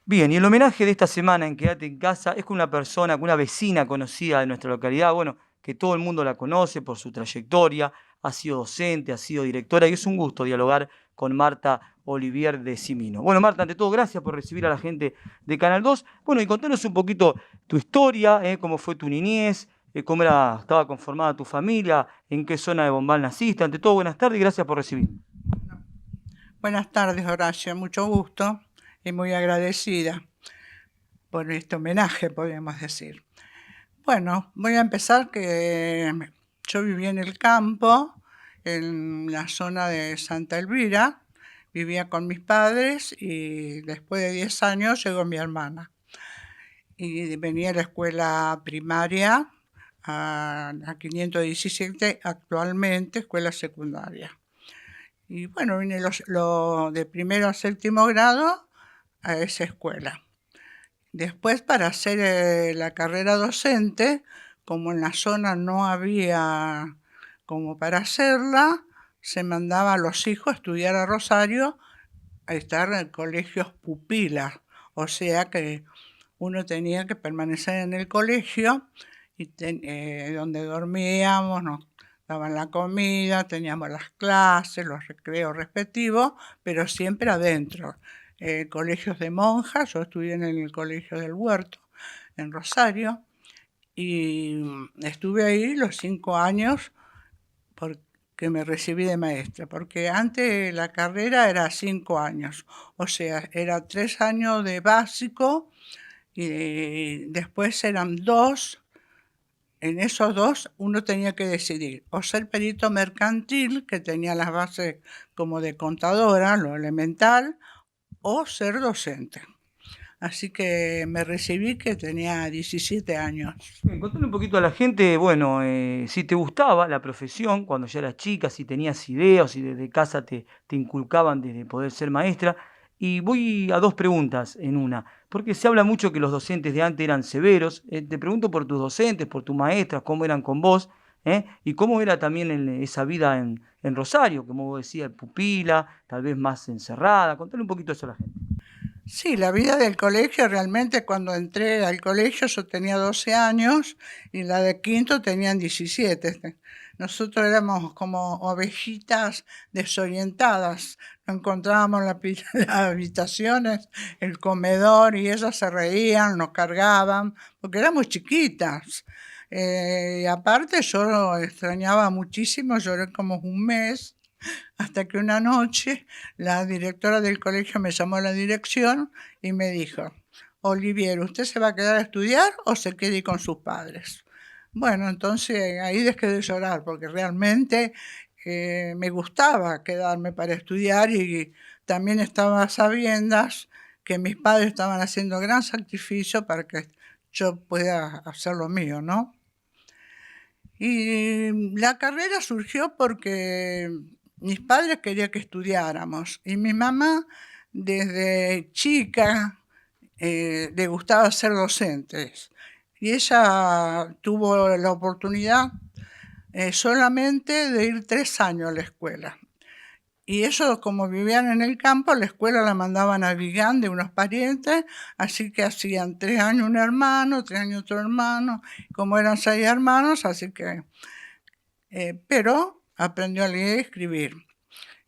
Bien, y el homenaje de esta semana en Quédate en Casa es con una persona, con una vecina conocida de nuestra localidad, bueno, que todo el mundo la conoce por su trayectoria, ha sido docente, ha sido directora, y es un gusto dialogar con Marta Olivier de Simino. Bueno, Marta, ante todo, gracias por recibir a la gente de Canal 2. Bueno, y contanos un poquito tu historia, cómo fue tu niñez, estaba conformada tu familia, en qué zona de Bombal naciste. Ante todo, buenas tardes y gracias por recibirme. Buenas tardes, Horacio. Mucho gusto y muy agradecida por este homenaje, podríamos decir. Bueno, voy a empezar que yo viví en el campo, en la zona de Santa Elvira. Vivía con mis padres y después de 10 años llegó mi hermana. Y venía a la escuela primaria a 517, actualmente escuela secundaria. Y bueno, vine de primero a séptimo grado a esa escuela. Después, para hacer la carrera docente, como en la zona no había como para hacerla, se mandaba a los hijos a estudiar a Rosario, a estar en colegios pupilas, o sea que uno tenía que permanecer en el colegio y donde dormíamos, nos daban la comida, teníamos las clases, los recreos respectivos, pero siempre adentro. Colegios de monjas, yo estudié en el Colegio del Huerto, en Rosario, y estuve ahí los 5 años porque me recibí de maestra, porque antes la carrera era 5 años, o sea, era 3 años de básico y después eran dos. En esos dos uno tenía que decidir o ser perito mercantil, que tenía las bases como de contadora, lo elemental, o ser docente. Así que me recibí que tenía 17 años. Bien, contale un poquito a la gente, bueno, si te gustaba la profesión cuando ya eras chica, si tenías ideas, si desde casa te inculcaban desde poder ser maestra. Y voy a dos preguntas en una, porque se habla mucho que los docentes de antes eran severos. Te pregunto por tus docentes, por tus maestras, cómo eran con vos, y cómo era también esa vida en Rosario, como vos decías, pupila, tal vez más encerrada. Contale un poquito eso a la gente. Sí, la vida del colegio, realmente cuando entré al colegio yo tenía 12 años y la de quinto tenían 17. Nosotros éramos como ovejitas desorientadas. No encontrábamos las habitaciones, el comedor y ellas se reían, nos cargaban, porque éramos chiquitas. Y aparte yo extrañaba muchísimo, lloré como un mes hasta que una noche la directora del colegio me llamó a la dirección y me dijo: Olivier, ¿usted se va a quedar a estudiar o se quede con sus padres? Bueno, entonces ahí dejé de llorar porque realmente me gustaba quedarme para estudiar y también estaba a sabiendas que mis padres estaban haciendo gran sacrificio para que yo pueda hacer lo mío, ¿no? Y la carrera surgió porque mis padres querían que estudiáramos y mi mamá desde chica le gustaba ser docente. Y ella tuvo la oportunidad solamente de ir 3 años a la escuela. Y ellos, como vivían en el campo, la escuela la mandaban a Vigán de unos parientes, así que hacían 3 años un hermano, 3 años otro hermano, como eran 6 hermanos, así que pero aprendió a leer y escribir.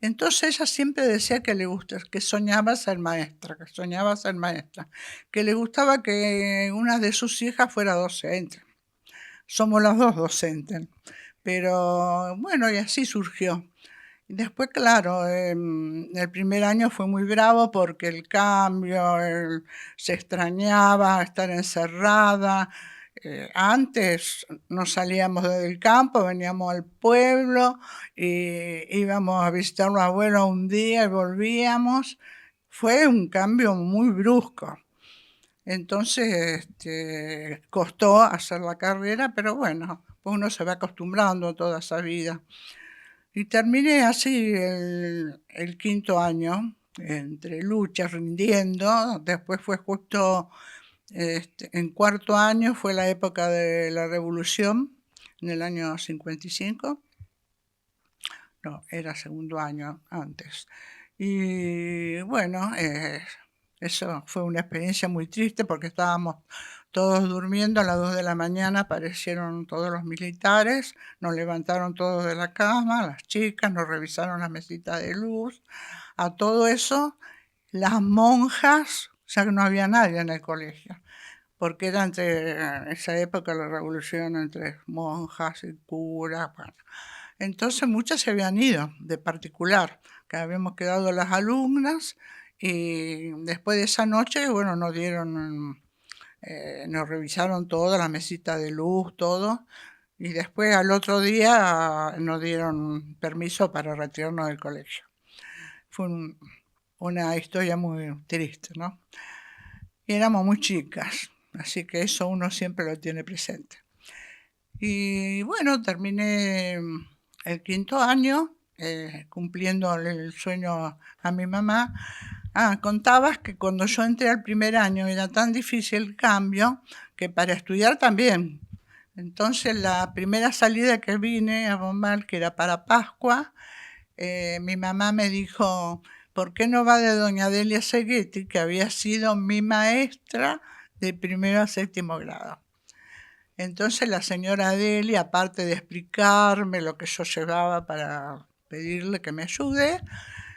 Entonces ella siempre decía que le gusta, que soñaba ser maestra, que soñaba ser maestra, que le gustaba que una de sus hijas fuera docente. Somos las dos docentes, pero bueno, y así surgió. Después, claro, el primer año fue muy bravo porque el cambio, se extrañaba estar encerrada. Antes no salíamos del campo, veníamos al pueblo y íbamos a visitar a un abuelo un día y volvíamos. Fue un cambio muy brusco. Entonces, costó hacer la carrera, pero bueno, pues uno se va acostumbrando a toda esa vida. Y terminé así el quinto año, entre luchas, rindiendo. Después fue justo en cuarto año, fue la época de la revolución, en el año 55. No, era segundo año antes. Y bueno, Eso fue una experiencia muy triste porque estábamos todos durmiendo, a las 2 de la mañana aparecieron todos los militares, nos levantaron todos de la cama, las chicas, nos revisaron la mesita de luz. A todo eso, las monjas, ya que no había nadie en el colegio, porque era entre esa época la revolución entre monjas y curas. Bueno. Entonces muchas se habían ido de particular, que habíamos quedado las alumnas y después de esa noche, bueno, nos revisaron todo, la mesita de luz, todo, y después al otro día nos dieron permiso para retirarnos del colegio. Fue una historia muy triste, ¿no? Y éramos muy chicas, así que eso uno siempre lo tiene presente. Y bueno, terminé el 5.º año, cumpliendo el sueño a mi mamá. Contabas que cuando yo entré al primer año era tan difícil el cambio que para estudiar también. Entonces la primera salida que vine a Bombal, que era para Pascua, mi mamá me dijo, ¿por qué no va de doña Delia Seguetti, que había sido mi maestra de 1.º a 7.º grado? Entonces la señora Delia, aparte de explicarme lo que yo llevaba para pedirle que me ayude,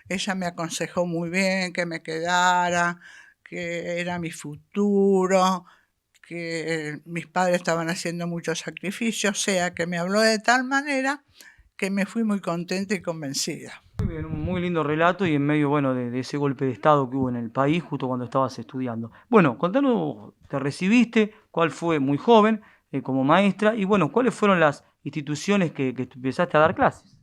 ella me aconsejó muy bien que me quedara, que era mi futuro, que mis padres estaban haciendo muchos sacrificios, o sea, que me habló de tal manera que me fui muy contenta y convencida. Muy bien, un muy lindo relato y en medio, bueno, de ese golpe de estado que hubo en el país justo cuando estabas estudiando. Bueno, contanos, te recibiste, cuál fue muy joven como maestra y bueno, cuáles fueron las instituciones que tú empezaste a dar clases.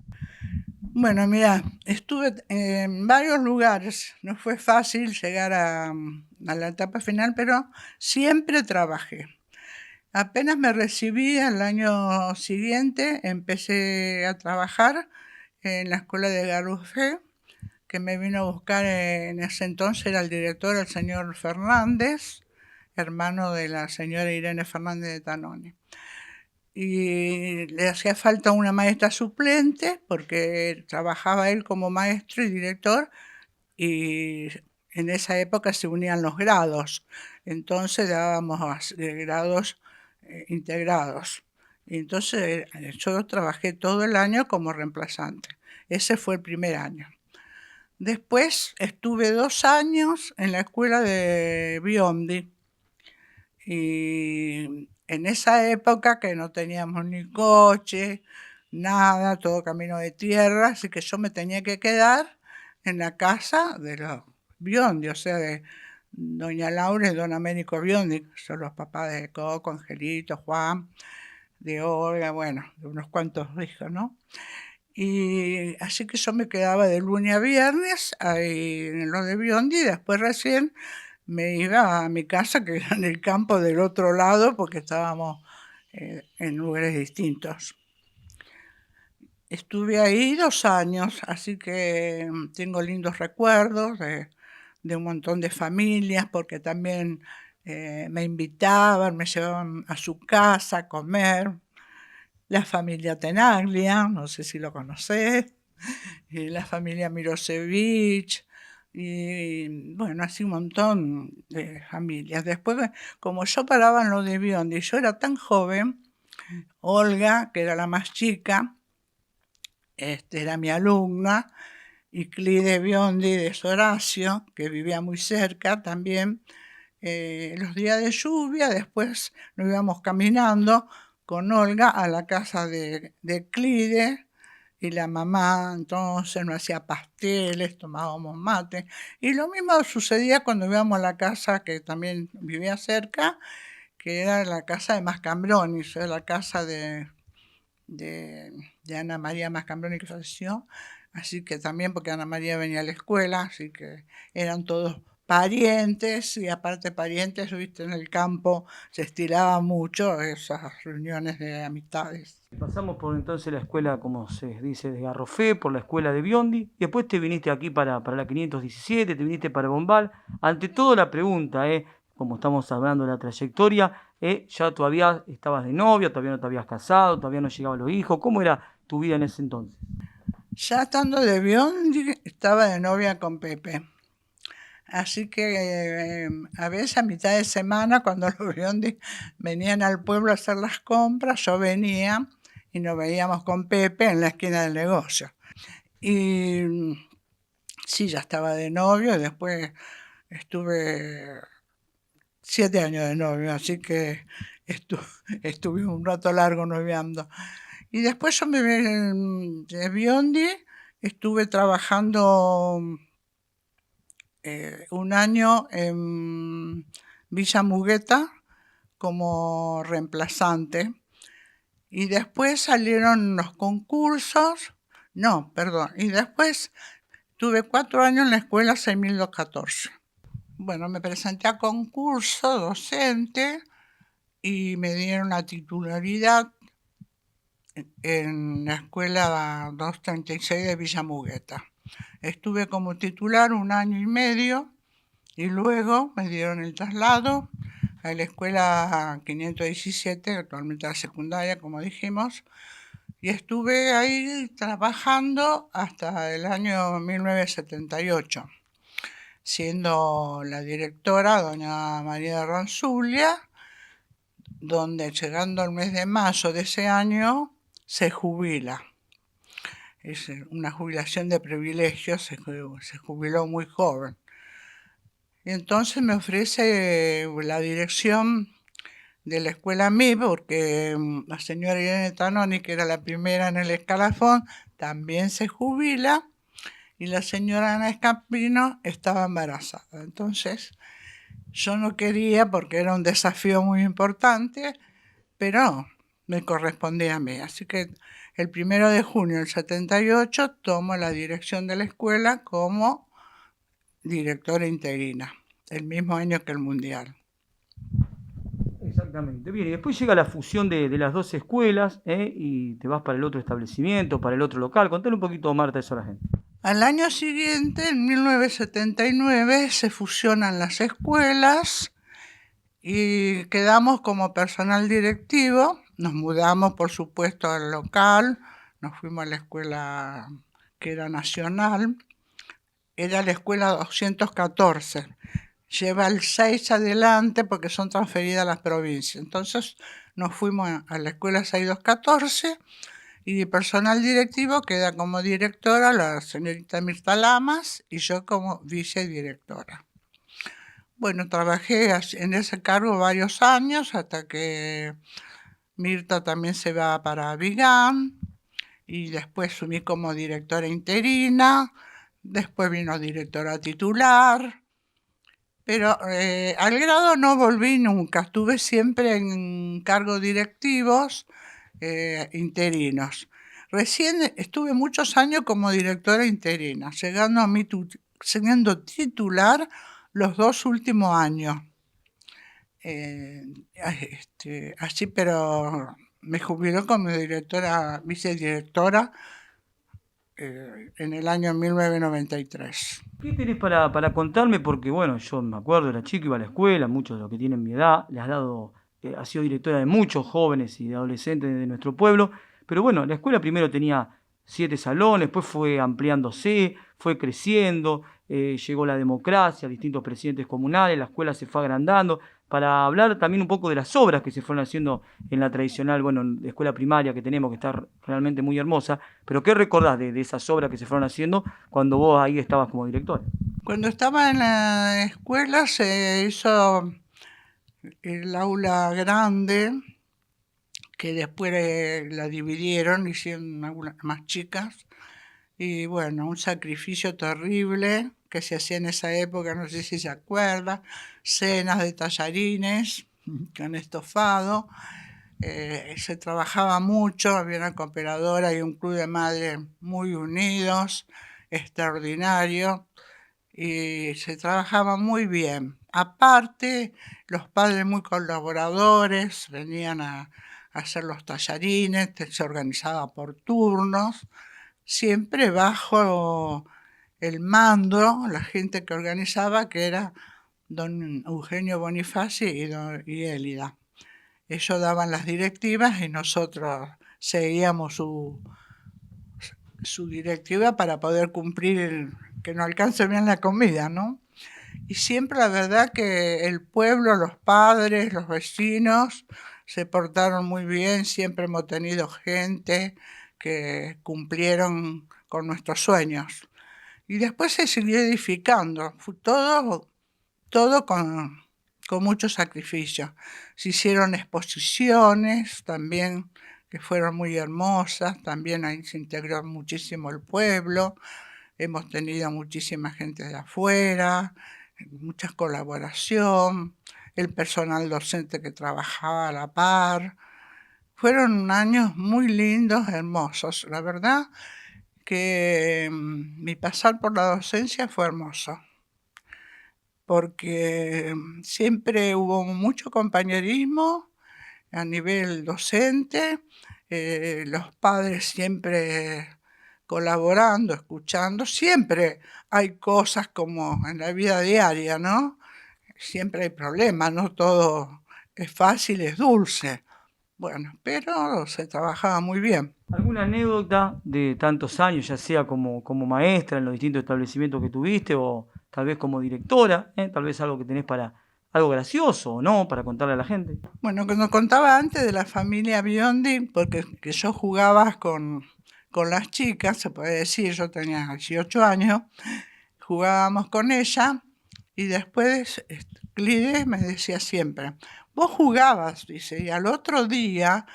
Bueno, mira, estuve en varios lugares, no fue fácil llegar a la etapa final, pero siempre trabajé. Apenas me recibí al año siguiente, empecé a trabajar en la escuela de Garufé, que me vino a buscar en ese entonces, era el director, el señor Fernández, hermano de la señora Irene Fernández de Tanoni. Y le hacía falta una maestra suplente porque trabajaba él como maestro y director y en esa época se unían los grados, entonces dábamos grados integrados. Y entonces yo trabajé todo el año como reemplazante. Ese fue el primer año. Después estuve 2 años en la escuela de Biondi y en esa época que no teníamos ni coche, nada, todo camino de tierra, así que yo me tenía que quedar en la casa de los Biondi, o sea, de doña Laura y don Américo Biondi, que son los papás de Coco, Angelito, Juan, de Olga, bueno, de unos cuantos hijos, ¿no? Y así que yo me quedaba de lunes a viernes ahí en lo de Biondi y después recién me iba a mi casa, que era en el campo del otro lado, porque estábamos en lugares distintos. Estuve ahí 2 años, así que tengo lindos recuerdos de un montón de familias, porque también me invitaban, me llevaban a su casa a comer. La familia Tenaglia, no sé si lo conocés, y la familia Mirosevich, y bueno, así un montón de familias. Después, como yo paraba en lo de Biondi, y yo era tan joven, Olga, que era la más chica, era mi alumna, y Clide Biondi de Horacio, que vivía muy cerca también. Los días de lluvia, después nos íbamos caminando con Olga a la casa de Clide, y la mamá entonces nos hacía pasteles, tomábamos mate. Y lo mismo sucedía cuando íbamos a la casa que también vivía cerca, que era la casa de Mascambroni, era la casa de Ana María Mascambroni, que falleció. Así que también, porque Ana María venía a la escuela, así que eran todos parientes, y aparte parientes, viste, en el campo se estilaba mucho esas reuniones de amistades. Pasamos por entonces la escuela, como se dice, de Garrofé, por la escuela de Biondi, y después te viniste aquí para la 517, te viniste para Bombal. Ante todo la pregunta, como estamos hablando de la trayectoria, ya todavía estabas de novia, todavía no te habías casado, todavía no llegaban los hijos, ¿cómo era tu vida en ese entonces? Ya estando de Biondi, estaba de novia con Pepe. Así que a veces a mitad de semana, cuando los Biondi venían al pueblo a hacer las compras, yo venía y nos veíamos con Pepe en la esquina del negocio. Y sí, ya estaba de novio y después estuve 7 años de novio, así que estuve un rato largo noviando. Y después yo de Biondi estuve trabajando un año en Villa Mugueta como reemplazante. Y después salieron los concursos. No, perdón. Y después tuve 4 años en la escuela 6214. Bueno, me presenté a concurso docente y me dieron la titularidad en la escuela 236 de Villa Mugueta. Estuve como titular 1 año y medio y luego me dieron el traslado a la escuela 517, actualmente la secundaria, como dijimos, y estuve ahí trabajando hasta el año 1978, siendo la directora doña María Ranzulia, donde llegando el mes de mayo de ese año se jubila. Es una jubilación de privilegios, se jubiló muy joven. Y entonces me ofrece la dirección de la escuela MIB, porque la señora Irene Tanoni, que era la primera en el escalafón, también se jubila, y la señora Ana Escampino estaba embarazada. Entonces yo no quería porque era un desafío muy importante, pero me correspondía a mí. Así que el 1 de junio del 78 tomo la dirección de la escuela como directora interina, el mismo año que el Mundial. Exactamente. Bien, y después llega la fusión de las dos escuelas, y te vas para el otro establecimiento, para el otro local. Contale un poquito, Marta, eso a la gente. Al año siguiente, en 1979, se fusionan las escuelas y quedamos como personal directivo. Nos mudamos, por supuesto, al local, nos fuimos a la escuela que era nacional, era la escuela 214. Lleva el 6 adelante porque son transferidas a las provincias. Entonces nos fuimos a la escuela 6214 y personal directivo queda como directora la señorita Mirta Lamas y yo como vicedirectora. Bueno, trabajé en ese cargo varios años hasta que Mirta también se va para Vigán y después sumí como directora interina, después vino directora titular, pero al grado no volví nunca, estuve siempre en cargos directivos interinos. Recién estuve muchos años como directora interina, llegando a siendo titular los 2 últimos años. Así, pero me jubiló como vicedirectora en el año 1993. ¿Qué tenés para contarme? Porque, bueno, yo me acuerdo, era chico, iba a la escuela, muchos de los que tienen mi edad, le has dado, has sido directora de muchos jóvenes y de adolescentes de nuestro pueblo, pero bueno, la escuela primero tenía 7 salones, después fue ampliándose, fue creciendo, llegó la democracia, distintos presidentes comunales, la escuela se fue agrandando, para hablar también un poco de las obras que se fueron haciendo en la tradicional, bueno, escuela primaria que tenemos, que está realmente muy hermosa, pero ¿qué recordás de esas obras que se fueron haciendo cuando vos ahí estabas como directora? Cuando estaba en la escuela se hizo el aula grande, que después la dividieron, hicieron algunas más chicas, y bueno, un sacrificio terrible que se hacía en esa época, no sé si se acuerda, cenas de tallarines con estofado, se trabajaba mucho, había una cooperadora y un club de madres muy unidos, extraordinario, y se trabajaba muy bien. Aparte, los padres muy colaboradores, venían a hacer los tallarines, se organizaba por turnos, siempre bajo el mando, la gente que organizaba, que era don Eugenio Bonifaci y Élida. Ellos daban las directivas y nosotros seguíamos su directiva para poder cumplir, que no alcance bien la comida, ¿no? Y siempre la verdad que el pueblo, los padres, los vecinos se portaron muy bien, siempre hemos tenido gente que cumplieron con nuestros sueños. Y después se siguió edificando, fue todo con mucho sacrificio. Se hicieron exposiciones también que fueron muy hermosas, también ahí se integró muchísimo el pueblo, hemos tenido muchísima gente de afuera, mucha colaboración, el personal docente que trabajaba a la par. Fueron años muy lindos, hermosos. La verdad que mi pasar por la docencia fue hermoso, porque siempre hubo mucho compañerismo a nivel docente, los padres siempre colaborando, escuchando. Siempre hay cosas como en la vida diaria, ¿no? Siempre hay problemas, no todo es fácil, es dulce. Bueno, pero se trabajaba muy bien. ¿Alguna anécdota de tantos años, ya sea como maestra en los distintos establecimientos que tuviste o tal vez como directora? Tal vez algo que tenés para algo gracioso o no, para contarle a la gente. Bueno, cuando contaba antes de la familia Biondi, porque que yo jugaba con las chicas, se puede decir, yo tenía 18 años, jugábamos con ella y después Clide me decía siempre, vos jugabas, dice, y al otro día,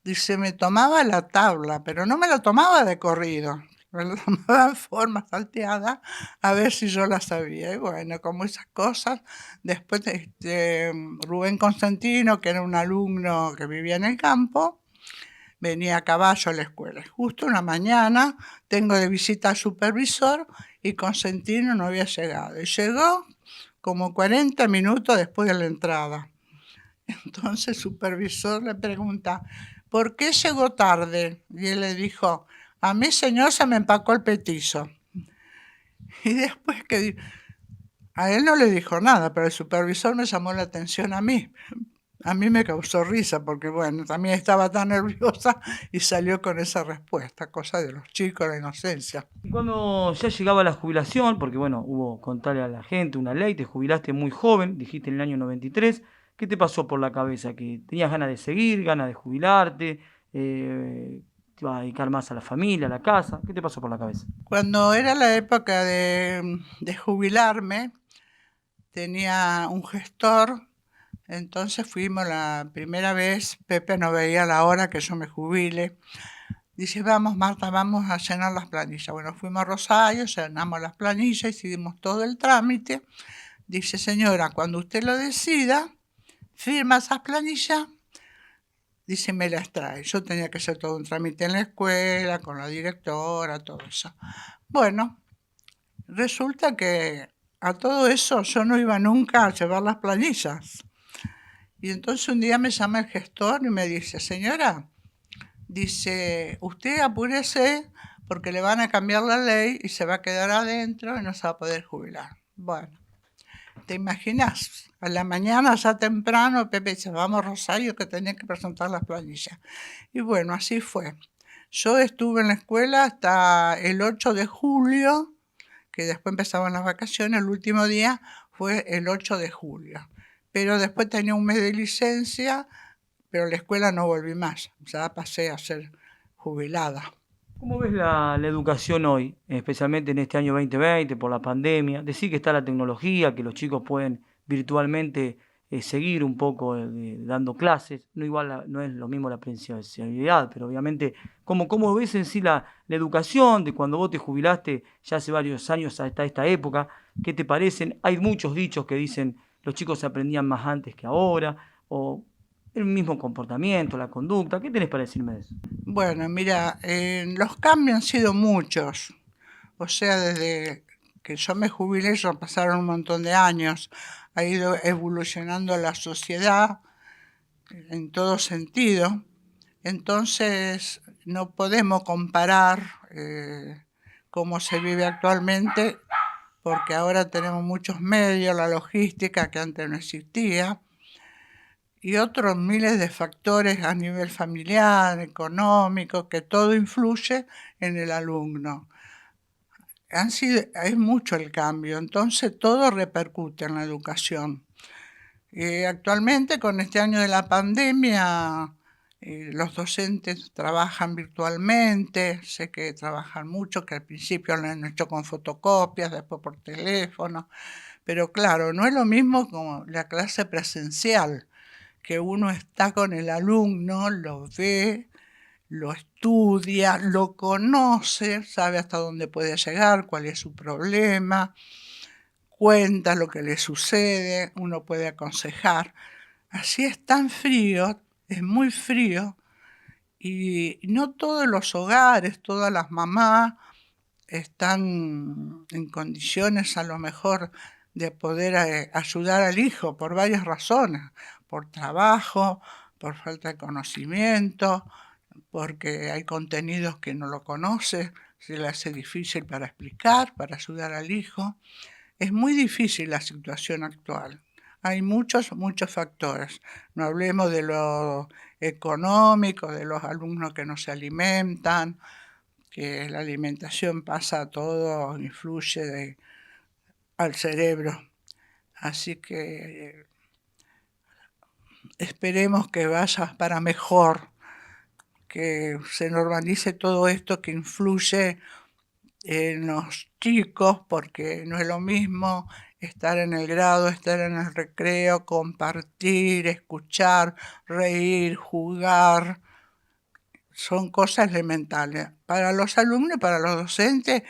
dice, me tomaba la tabla, pero no me la tomaba de corrido, me la tomaba en forma salteada a ver si yo la sabía. Y bueno, como esas cosas, después Rubén Constantino, que era un alumno que vivía en el campo, venía a caballo a la escuela. Justo una mañana tengo de visita al supervisor y Constantino no había llegado. Y llegó como 40 minutos después de la entrada. Entonces el supervisor le pregunta, ¿por qué llegó tarde? Y él le dijo, a mí señor se me empacó el petizo. Y después que a él no le dijo nada, pero el supervisor me llamó la atención a mí. A mí me causó risa porque, bueno, también estaba tan nerviosa y salió con esa respuesta, cosa de los chicos, la inocencia. Y cuando ya llegaba la jubilación, porque bueno, hubo contarle a la gente una ley, te jubilaste muy joven, dijiste en el año 93, ¿qué te pasó por la cabeza? ¿Que tenías ganas de seguir, ganas de jubilarte? ¿Te ibas a dedicar más a la familia, a la casa? ¿Qué te pasó por la cabeza? Cuando era la época de jubilarme, tenía un gestor, entonces fuimos la primera vez, Pepe no veía la hora que yo me jubile. Dice, vamos Marta, vamos a llenar las planillas. Bueno, fuimos a Rosario, llenamos las planillas, hicimos todo el trámite. Dice, señora, cuando usted lo decida, firma esas planillas, dice, me las trae. Yo tenía que hacer todo un trámite en la escuela, con la directora, todo eso. Bueno, resulta que a todo eso yo no iba nunca a llevar las planillas. Y entonces un día me llama el gestor y me dice, señora, dice, usted apúrese porque le van a cambiar la ley y se va a quedar adentro y no se va a poder jubilar. Bueno, ¿te imaginas? A la mañana, ya temprano, Pepe dice, vamos Rosario que tenía que presentar las planillas. Y bueno, así fue. Yo estuve en la escuela hasta el 8 de julio, que después empezaban las vacaciones, el último día fue el 8 de julio. Pero después tenía un mes de licencia, pero a la escuela no volví más, ya pasé a ser jubilada. ¿Cómo ves la educación hoy, especialmente en este año 2020 por la pandemia? Decir que está la tecnología, que los chicos pueden virtualmente seguir un poco dando clases, no igual no es lo mismo la presencialidad, pero obviamente, ¿cómo ves en sí la educación de cuando vos te jubilaste ya hace varios años hasta esta época? ¿Qué te parecen? Hay muchos dichos que dicen los chicos aprendían más antes que ahora, o el mismo comportamiento, la conducta. ¿Qué tenés para decirme de eso? Bueno, mira, los cambios han sido muchos. O sea, desde que yo me jubilé ya pasaron un montón de años. Ha ido evolucionando la sociedad en todo sentido. Entonces, no podemos comparar cómo se vive actualmente, porque ahora tenemos muchos medios, la logística que antes no existía, y otros miles de factores a nivel familiar, económico, que todo influye en el alumno. es mucho el cambio, entonces todo repercute en la educación. Actualmente, con este año de la pandemia, los docentes trabajan virtualmente, sé que trabajan mucho, que al principio lo han hecho con fotocopias, después por teléfono, pero claro, no es lo mismo como la clase presencial, que uno está con el alumno, lo ve, lo estudia, lo conoce, sabe hasta dónde puede llegar, cuál es su problema, cuenta lo que le sucede, uno puede aconsejar. Así es tan frío, es muy frío, y no todos los hogares, todas las mamás están en condiciones a lo mejor de poder ayudar al hijo por varias razones, por trabajo, por falta de conocimiento, porque hay contenidos que no lo conoce, se le hace difícil para explicar, para ayudar al hijo. Es muy difícil la situación actual. Hay muchos factores. No hablemos de lo económico, de los alumnos que no se alimentan, que la alimentación pasa a todo, influye al cerebro. Así que esperemos que vaya para mejor, que se normalice todo esto que influye en los chicos, porque no es lo mismo estar en el grado, estar en el recreo, compartir, escuchar, reír, jugar. Son cosas elementales para los alumnos, para los docentes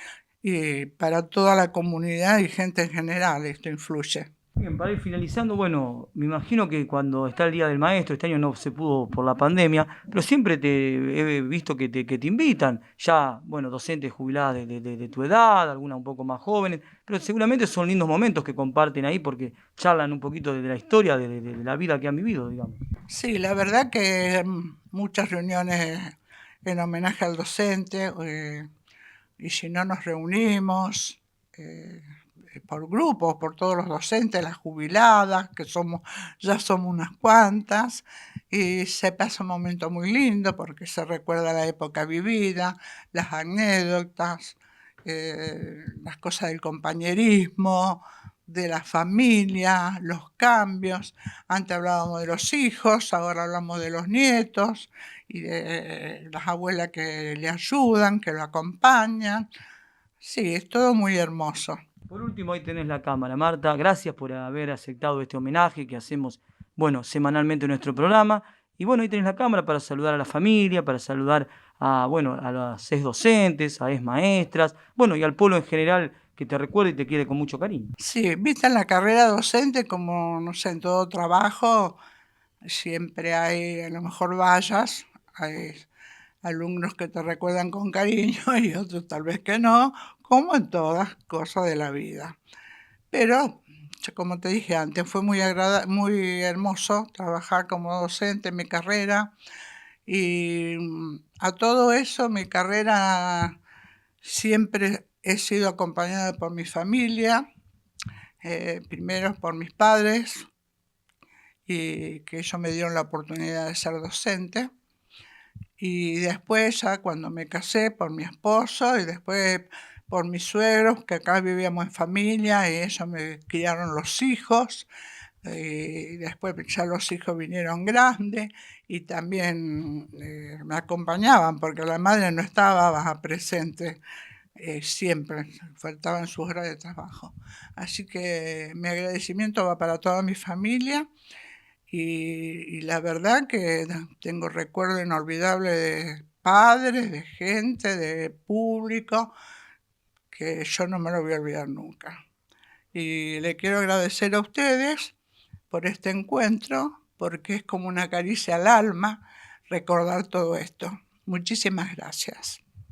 y para toda la comunidad y gente en general. Esto influye. Bien, para ir finalizando, bueno, me imagino que cuando está el Día del Maestro, este año no se pudo por la pandemia, pero siempre te he visto que te invitan, ya, bueno, docentes jubiladas de tu edad, algunas un poco más jóvenes, pero seguramente son lindos momentos que comparten ahí porque charlan un poquito de la historia, de la vida que han vivido, digamos. Sí, la verdad que muchas reuniones en homenaje al docente, y si no nos reunimos eh, por grupos, por todos los docentes, las jubiladas, que ya somos unas cuantas, y se pasa un momento muy lindo porque se recuerda la época vivida, las anécdotas, las cosas del compañerismo, de la familia, los cambios. Antes hablábamos de los hijos, ahora hablamos de los nietos y de las abuelas que le ayudan, que lo acompañan. Sí, es todo muy hermoso. Por último, ahí tenés la cámara, Marta. Gracias por haber aceptado este homenaje que hacemos, bueno, semanalmente en nuestro programa. Y bueno, ahí tenés la cámara para saludar a la familia, para saludar a, bueno, a las ex docentes, a ex maestras, bueno, y al pueblo en general que te recuerda y te quiere con mucho cariño. Sí, viste en la carrera docente, como no sé, en todo trabajo, siempre hay a lo mejor vallas, hay alumnos que te recuerdan con cariño y otros tal vez que no, como en todas cosas de la vida. Pero, como te dije antes, fue muy hermoso trabajar como docente en mi carrera y a todo eso mi carrera siempre he sido acompañada por mi familia, primero por mis padres, y que ellos me dieron la oportunidad de ser docente. Y después, ya cuando me casé, por mi esposo y después por mis suegros, que acá vivíamos en familia y ellos me criaron los hijos. Y después ya los hijos vinieron grandes y también me acompañaban porque la madre no estaba presente siempre, faltaban sus horas de trabajo. Así que mi agradecimiento va para toda mi familia y la verdad que tengo recuerdos inolvidables de padres, de gente, de público, que yo no me lo voy a olvidar nunca. Y le quiero agradecer a ustedes por este encuentro, porque es como una caricia al alma recordar todo esto. Muchísimas gracias.